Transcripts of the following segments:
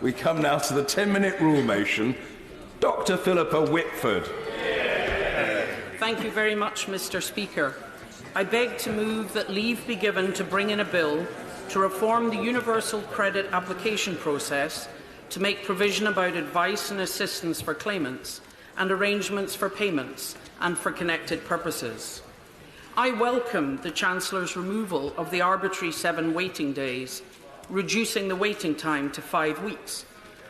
We come now to the 10-minute rule motion. Dr. Philippa Whitford. Thank you very much, Mr. Speaker. I beg to move that leave be given to bring in a bill to reform the universal credit application process to make provision about advice and assistance for claimants and arrangements for payments and for connected purposes. I welcome the Chancellor's removal of the arbitrary 7 waiting days, reducing the waiting time to 5 weeks.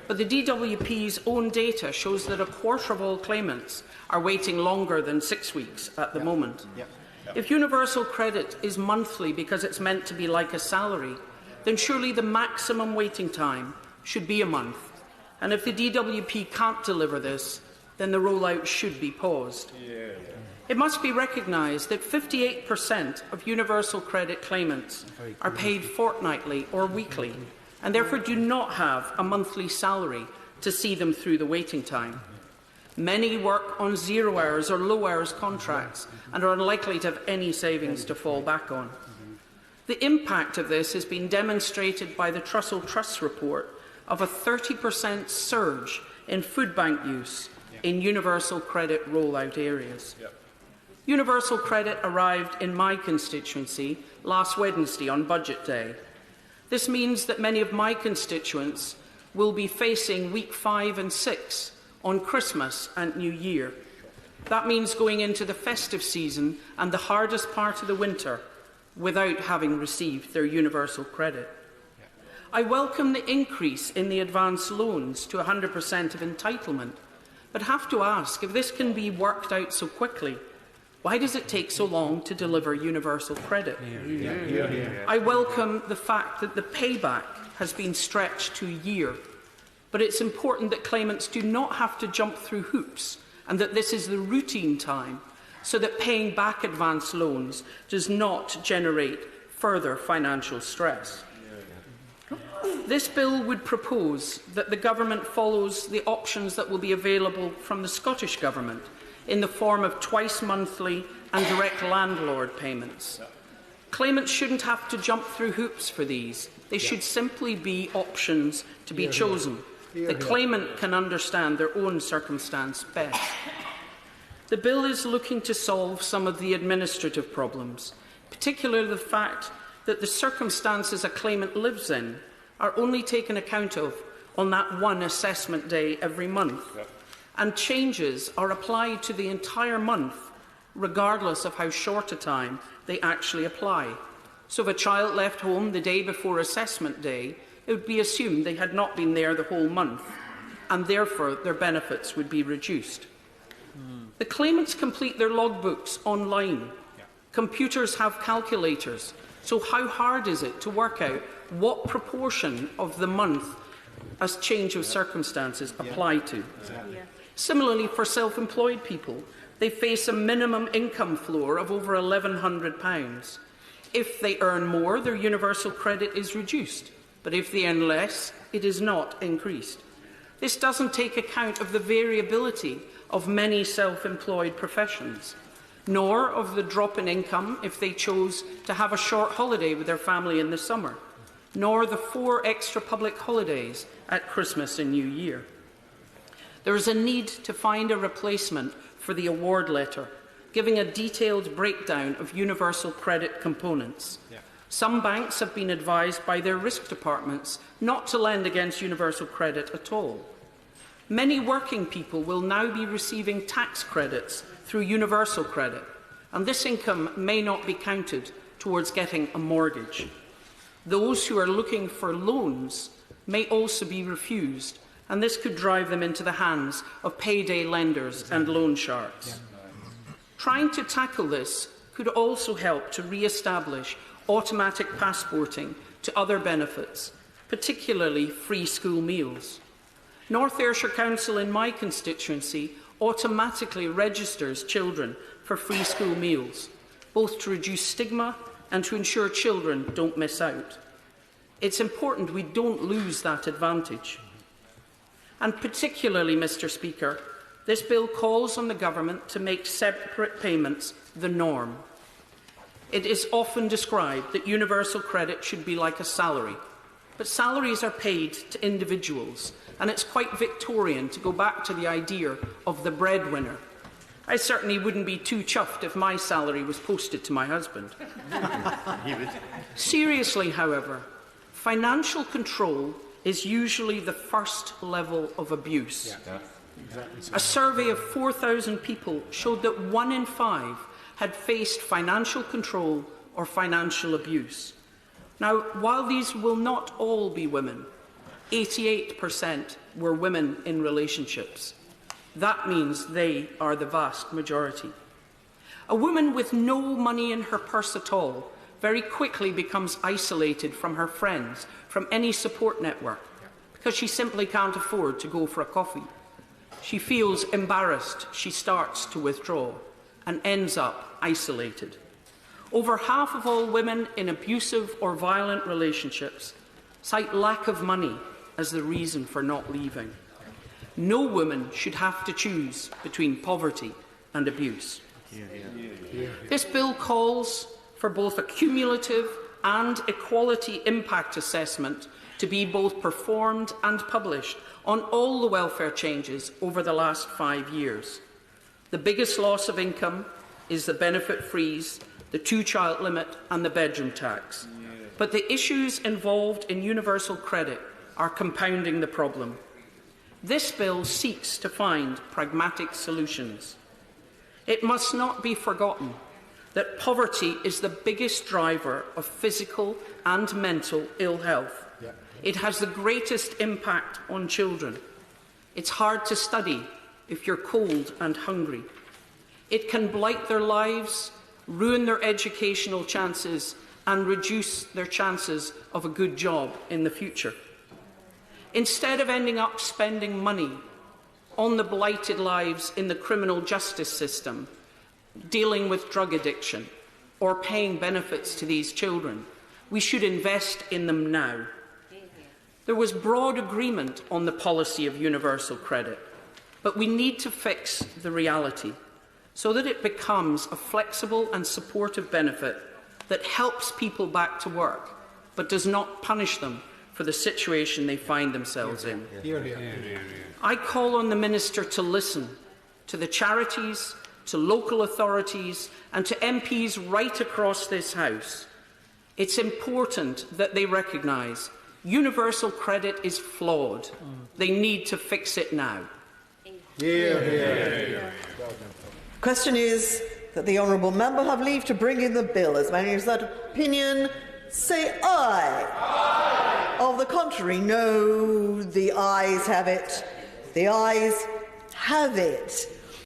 But the DWP's own data shows that a quarter of all claimants are waiting longer than 6 weeks at the moment. If universal credit is monthly because it's meant to be like a salary, then surely the maximum waiting time should be a month. And if the DWP can't deliver this, then the rollout should be paused. It must be recognised that 58% of universal credit claimants are paid fortnightly or weekly, and therefore do not have a monthly salary to see them through the waiting time. Many work on 0 hours or low hours contracts and are unlikely to have any savings to fall back on. The impact of this has been demonstrated by the Trussell Trust report of a 30% surge in food bank use in universal credit rollout areas. Universal credit arrived in my constituency last Wednesday on Budget Day. This means that many of my constituents will be facing week 5 and 6 on Christmas and New Year. That means going into the festive season and the hardest part of the winter without having received their universal credit. I welcome the increase in the advance loans to 100% of entitlement, but have to ask, if this can be worked out so quickly, why does it take so long to deliver universal credit? I welcome the fact that the payback has been stretched to a year, but it's important that claimants do not have to jump through hoops and that this is the routine time so that paying back advance loans does not generate further financial stress. This bill would propose that the Government follows the options that will be available from the Scottish Government in the form of twice-monthly and direct landlord payments. Claimants shouldn't have to jump through hoops for these. They should simply be options to be chosen. The claimant can understand their own circumstance best. The bill is looking to solve some of the administrative problems, particularly the fact that the circumstances a claimant lives in are only taken account of on that one assessment day every month, and changes are applied to the entire month, regardless of how short a time they actually apply. So if a child left home the day before assessment day, it would be assumed they had not been there the whole month, and therefore their benefits would be reduced. The claimants complete their logbooks online. Computers have calculators, so how hard is it to work out what proportion of the month a change of circumstances apply to? Similarly, for self-employed people, they face a minimum income floor of over £1,100. If they earn more, their universal credit is reduced, but if they earn less, it is not increased. This doesn't take account of the variability of many self-employed professions, nor of the drop in income if they chose to have a short holiday with their family in the summer, nor the 4 extra public holidays at Christmas and New Year. There is a need to find a replacement for the award letter, giving a detailed breakdown of universal credit components. Some banks have been advised by their risk departments not to lend against universal credit at all. Many working people will now be receiving tax credits through universal credit, and this income may not be counted towards getting a mortgage. Those who are looking for loans may also be refused, and this could drive them into the hands of payday lenders and loan sharks. Trying to tackle this could also help to re-establish automatic passporting to other benefits, particularly free school meals. North Ayrshire Council in my constituency automatically registers children for free school meals, both to reduce stigma and to ensure children don't miss out. It's important we don't lose that advantage. And particularly, Mr. Speaker, this bill calls on the Government to make separate payments the norm. It is often described that universal credit should be like a salary, but salaries are paid to individuals, and it's quite Victorian to go back to the idea of the breadwinner. I certainly wouldn't be too chuffed if my salary was posted to my husband. Seriously, however, financial control is usually the first level of abuse. A survey of 4,000 people showed that 1 in 5 had faced financial control or financial abuse. Now, while these will not all be women, 88% were women in relationships. That means they are the vast majority. A woman with no money in her purse at all very quickly becomes isolated from her friends, from any support network, because she simply can't afford to go for a coffee. She feels embarrassed, she starts to withdraw, and ends up isolated. Over half of all women in abusive or violent relationships cite lack of money as the reason for not leaving. No woman should have to choose between poverty and abuse. This bill calls for both a cumulative and equality impact assessment to be both performed and published on all the welfare changes over the last 5 years. The biggest loss of income is the benefit freeze, the 2-child limit and the bedroom tax. But the issues involved in universal credit are compounding the problem. This bill seeks to find pragmatic solutions. It must not be forgotten that poverty is the biggest driver of physical and mental ill health. It has the greatest impact on children. It's hard to study if you're cold and hungry. It can blight their lives, ruin their educational chances, and reduce their chances of a good job in the future. Instead of ending up spending money on the blighted lives in the criminal justice system, dealing with drug addiction, or paying benefits to these children, we should invest in them now. There was broad agreement on the policy of universal credit, but we need to fix the reality so that it becomes a flexible and supportive benefit that helps people back to work, but does not punish them for the situation they find themselves in. I call on the Minister to listen to the charities, to local authorities and to MPs right across this House. It's important that they recognise universal credit is flawed. They need to fix it now. Question is that the honourable member have leave to bring in the bill. As many as that opinion say aye. Aye. Of the contrary, no. The ayes have it. The ayes have it.